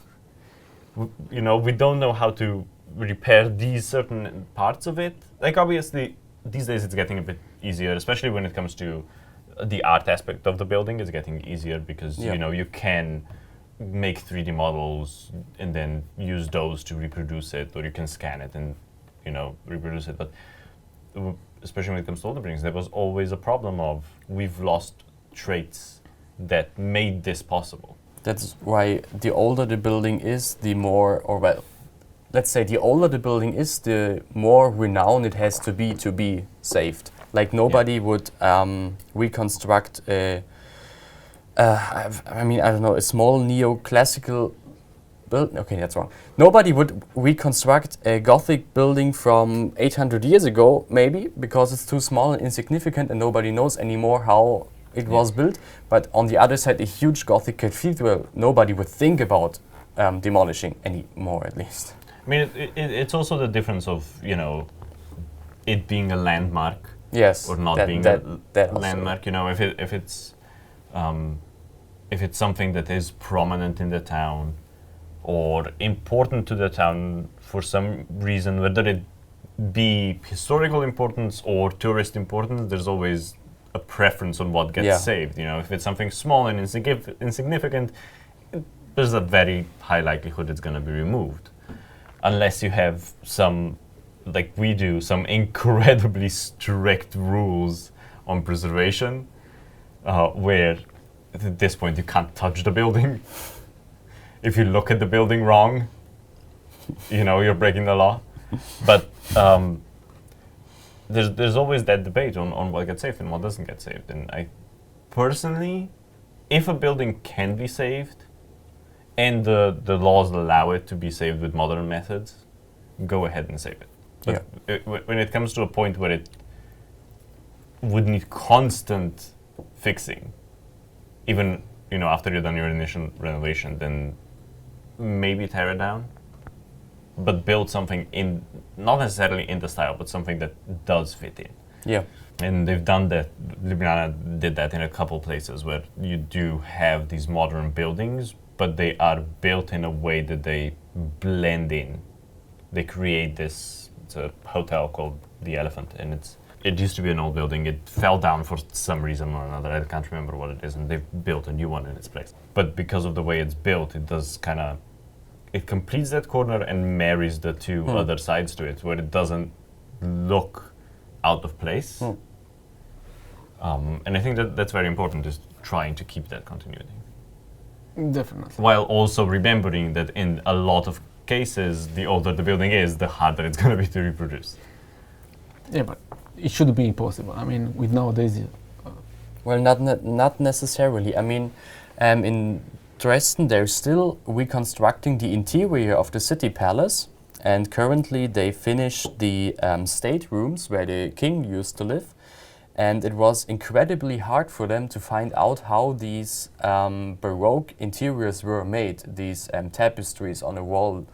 We don't know how to repair these certain parts of it. Like, obviously, these days it's getting a bit easier, especially when it comes to the art aspect of the building. It's getting easier because, you can make 3D models and then use those to reproduce it, or you can scan it and, reproduce it. But especially when it comes to older buildings, there was always a problem of we've lost traits that made this possible. That's why the older the building is, the more, let's say the older the building is, the more renowned it has to be saved. Like nobody would reconstruct I don't know, a small neoclassical building. Okay, that's wrong. Nobody would reconstruct a Gothic building from 800 years ago, maybe, because it's too small and insignificant and nobody knows anymore how it was built. But on the other side, a huge Gothic cathedral, nobody would think about demolishing anymore, at least. I mean, it's also the difference of, it being a landmark, or not being a landmark. If it's something that is prominent in the town or important to the town for some reason, whether it be historical importance or tourist importance, there's always a preference on what gets saved. You know, if it's something small and insignificant, there's a very high likelihood it's going to be removed, unless you have some, like we do, some incredibly strict rules on preservation, where at this point you can't touch the building. If you look at the building wrong, you know, you're breaking the law. But there's always that debate on what gets saved and what doesn't get saved. And I personally, if a building can be saved and the laws allow it to be saved with modern methods, go ahead and save it. But when it comes to a point where it would need constant fixing, even, you know, after you've done your initial renovation, then maybe tear it down, but build something in, not necessarily in the style, but something that does fit in. Yeah. And they've done that. Ljubljana did that in a couple places where you do have these modern buildings, but they are built in a way that they blend in. They create this, it's a hotel called The Elephant, and it used to be an old building. It fell down for some reason or another. I can't remember what it is, and they've built a new one in its place. But because of the way it's built, it does kind of, it completes that corner and marries the two other sides to it, where it doesn't look out of place. And I think that's very important, is trying to keep that continuity. Definitely. While also remembering that in a lot of cases, the older the building is, the harder it's going to be to reproduce. Yeah, but it should be possible. I mean, with nowadays. Well, not necessarily. I mean, in Dresden, they're still reconstructing the interior of the city palace, and currently they finished the state rooms where the king used to live. And it was incredibly hard for them to find out how these Baroque interiors were made, these tapestries on the wall,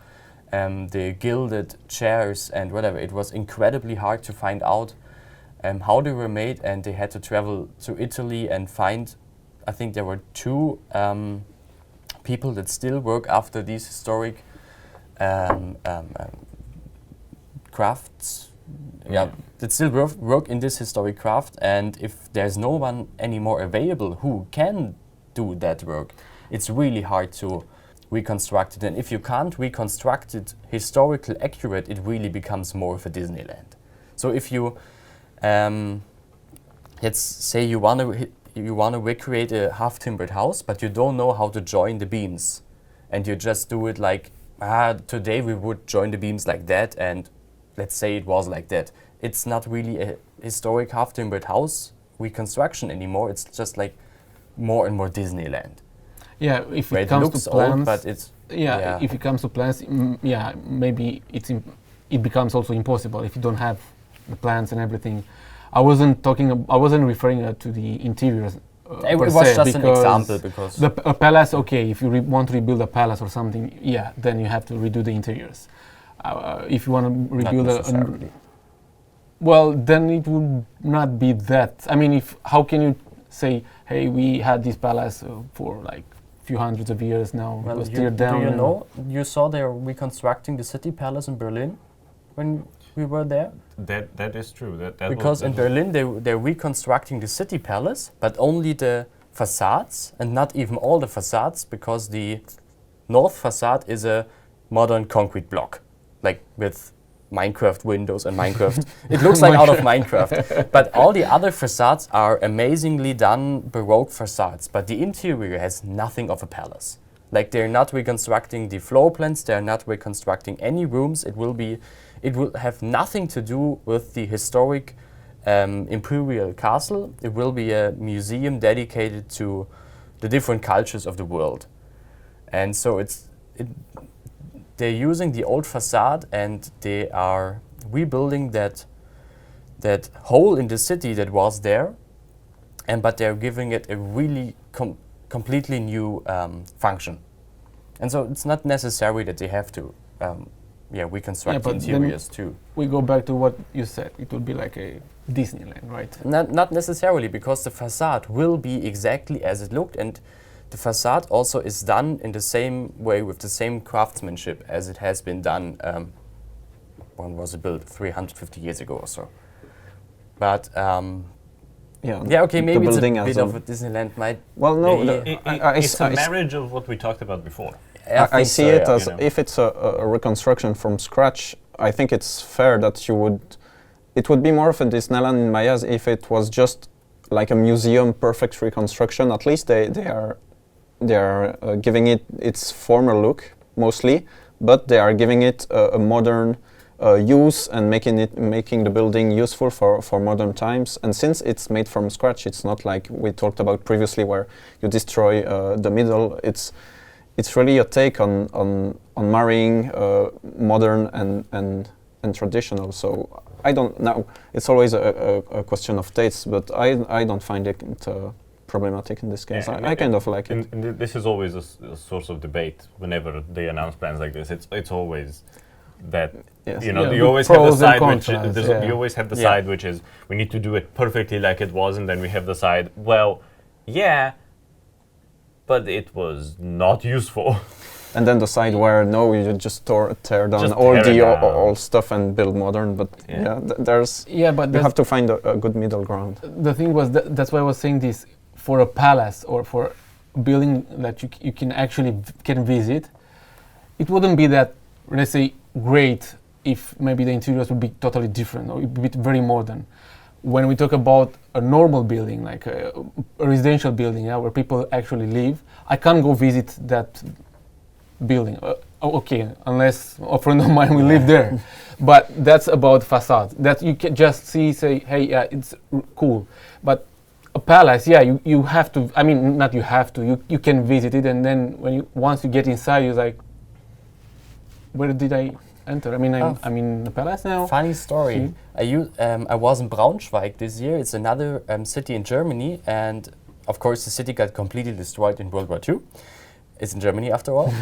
the gilded chairs and whatever. It was incredibly hard to find out how they were made, and they had to travel to Italy and find, I think there were two people that still work after these historic crafts. Yeah, that still work in this historic craft, and if there's no one anymore available who can do that work, it's really hard to reconstruct it. And if you can't reconstruct it historically accurate, it really becomes more of a Disneyland. So if you, let's say you want to recreate a half-timbered house, but you don't know how to join the beams, and you just do it like, today we would join the beams like that, and let's say it was like that. It's not really a historic half-timbered house reconstruction anymore. It's just like more and more Disneyland. Yeah, if it comes to plans, old, but it's if it comes to plans, maybe it becomes also impossible if you don't have the plans and everything. I wasn't referring to the interiors. It was just an example, because a palace. Okay, if you want to rebuild a palace or something, then you have to redo the interiors. If you want to rebuild well, then it would not be that. I mean, how can you say, hey, we had this palace for like a few hundreds of years now, it was teared down. Do you know, you saw they're reconstructing the city palace in Berlin when we were there? That is true. Because in Berlin they're reconstructing the city palace, but only the facades, and not even all the facades, because the north facade is a modern concrete block, like with Minecraft windows and Minecraft. It looks like out of Minecraft. But all the other facades are amazingly done Baroque facades, but the interior has nothing of a palace. Like, they're not reconstructing the floor plans, they're not reconstructing any rooms. It will have nothing to do with the historic imperial castle. It will be a museum dedicated to the different cultures of the world. And so they're using the old facade, and they are rebuilding that hole in the city that was there, but they're giving it a really completely new function. And so it's not necessary that they have to reconstruct the interiors too. We go back to what you said. It would be like a Disneyland, right? Not necessarily, because the facade will be exactly as it looked, and the facade also is done in the same way, with the same craftsmanship as it has been done one was built 350 years ago or so. But okay, the maybe it's a building bit as of a Disneyland might. well, no, be- It's a marriage of what we talked about before. I think see so, it yeah. as if it's a reconstruction from scratch. I think it's fair that it would be more of a Disneyland in my eyes if it was just like a museum, perfect reconstruction. At least they are giving it its former look mostly, but they are giving it a modern use and making the building useful for modern times. And since it's made from scratch, it's not like we talked about previously where you destroy the middle. It's really a take on marrying modern and traditional. So I don't know. It's always a question of taste, but I don't find it problematic in this case. Yeah, I kind of like it. And this is always a source of debate whenever they announce plans like this. It's always that Yes. you know Yeah, you always have the pros and side which contras, yeah. you always have the Yeah. side which is we need to do it perfectly like it was, and then we have the side, well, yeah, but it was not useful. And then the side where no, you just tear down Just all tear the it down. old stuff and build modern. But Yeah. there's Yeah, but you that's have to find a good middle ground. the thing was that's why I was saying this. For a palace or for a building that you can actually can visit, it wouldn't be that, let's say, great if maybe the interiors would be totally different or it would be very modern. When we talk about a normal building, like a residential building, where people actually live, I can't go visit that building. Okay, unless a friend of mine will live there. But that's about facade. That you can just see, say, hey, yeah, it's cool. But a palace, yeah, you have to. I mean, not you have to. You can visit it, and then once you get inside, you're like, where did I enter? I mean, I'm in the palace now. Funny story. I was in Braunschweig this year. It's another city in Germany, and of course the city got completely destroyed in World War II. It's in Germany after all.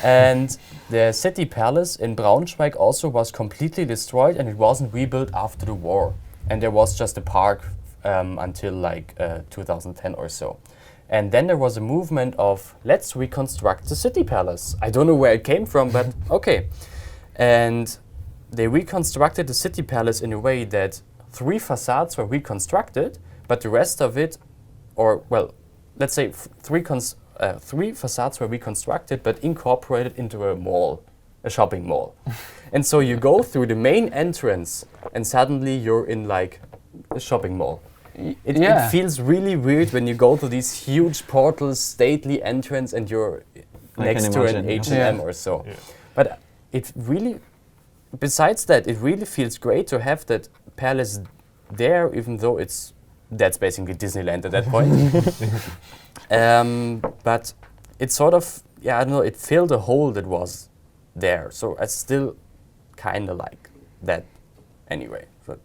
And the city palace in Braunschweig also was completely destroyed, and it wasn't rebuilt after the war. And there was just a park until like 2010 or so. And then there was a movement of, let's reconstruct the city palace. I don't know where it came from, but okay. And they reconstructed the city palace in a way that 3 facades were reconstructed, but the rest of it, or well, let's say 3 facades were reconstructed, but incorporated into a mall, a shopping mall. And so you go through the main entrance, and suddenly you're in like a shopping mall. It feels really weird when you go to these huge portals, stately entrance, and you're next to an H&M or so. Yeah. But it really, besides that, it really feels great to have that palace there, even though that's basically Disneyland at that point. But it sort of, I don't know, it filled a hole that was there. So I still kind of like that anyway. But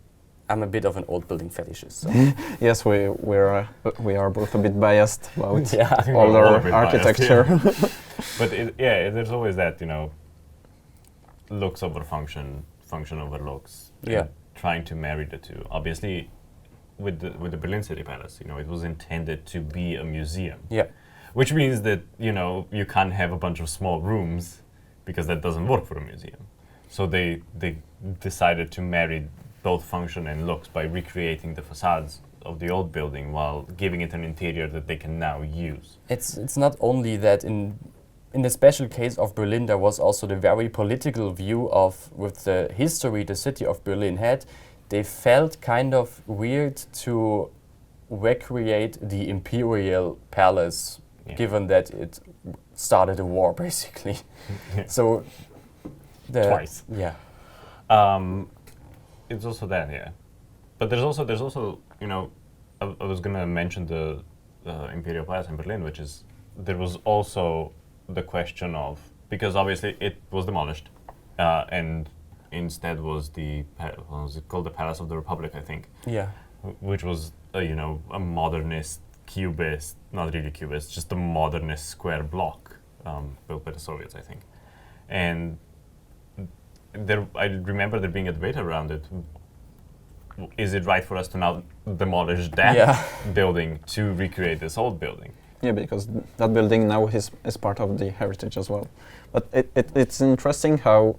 I'm a bit of an old building fetishist. So. Yes, we are both a bit biased about I think we're all a older bit biased, architecture. yeah. But there's always that, looks over function, function over looks. Yeah. Trying to marry the two. Obviously, with the Berlin City Palace, it was intended to be a museum. Yeah. Which means that, you can't have a bunch of small rooms because that doesn't work for a museum. So they decided to marry both function and looks by recreating the facades of the old building while giving it an interior that they can now use. It's not only that in the special case of Berlin, there was also the very political view of, with the history the city of Berlin had, they felt kind of weird to recreate the imperial palace, given that it started a war, basically. So Twice. Yeah. It's also that, yeah. But there's also, I was gonna mention the Imperial Palace in Berlin, which is, there was also the question of, because obviously it was demolished, and instead was what was it called, the Palace of the Republic, I think. Yeah. Which was, a modernist, cubist, not really cubist, just a modernist square block built by the Soviets, I think. And I remember there being a debate around it. Is it right for us to now demolish that building to recreate this old building? Yeah, because that building now is part of the heritage as well. But it's interesting how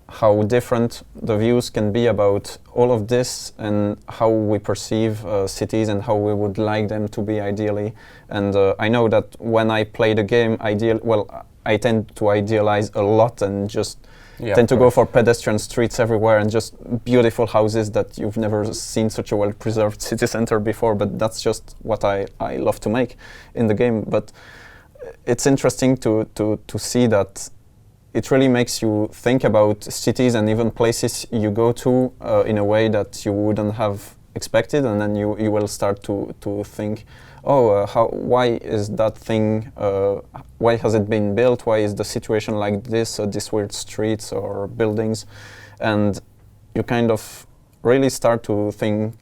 how different the views can be about all of this and how we perceive cities and how we would like them to be ideally. And I know that when I play the game, I tend to idealize a lot and just tend to go for pedestrian streets everywhere and just beautiful houses that you've never seen such a well-preserved city center before, but that's just what I love to make in the game. But it's interesting to see that it really makes you think about cities and even places you go to in a way that you wouldn't have expected, and then you will start to think, oh, why is that thing, why has it been built, why is the situation like this, these weird streets or buildings, and you kind of really start to think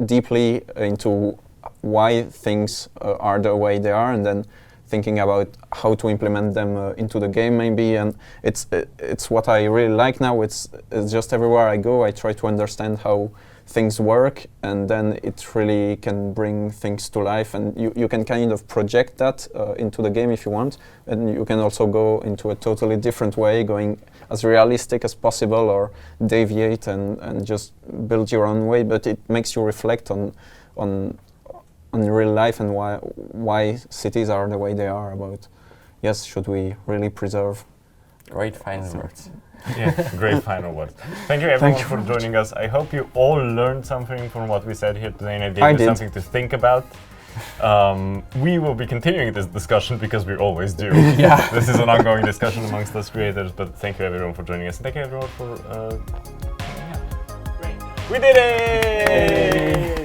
deeply into why things are the way they are, and then thinking about how to implement them into the game maybe. And it's what I really like now. It's just everywhere I go I try to understand how things work, and then it really can bring things to life, and you can kind of project that into the game if you want, and you can also go into a totally different way, going as realistic as possible or deviate and just build your own way, but it makes you reflect on real life and why cities are the way they are, about, yes, should we really preserve. Great final words. Yeah, great final words. Thank you everyone for joining us. I hope you all learned something from what we said here today, and it gave you something to think about. We will be continuing this discussion because we always do. Yeah. This is an ongoing discussion amongst us creators, but thank you everyone for joining us, and thank you everyone for... We did it! Yay!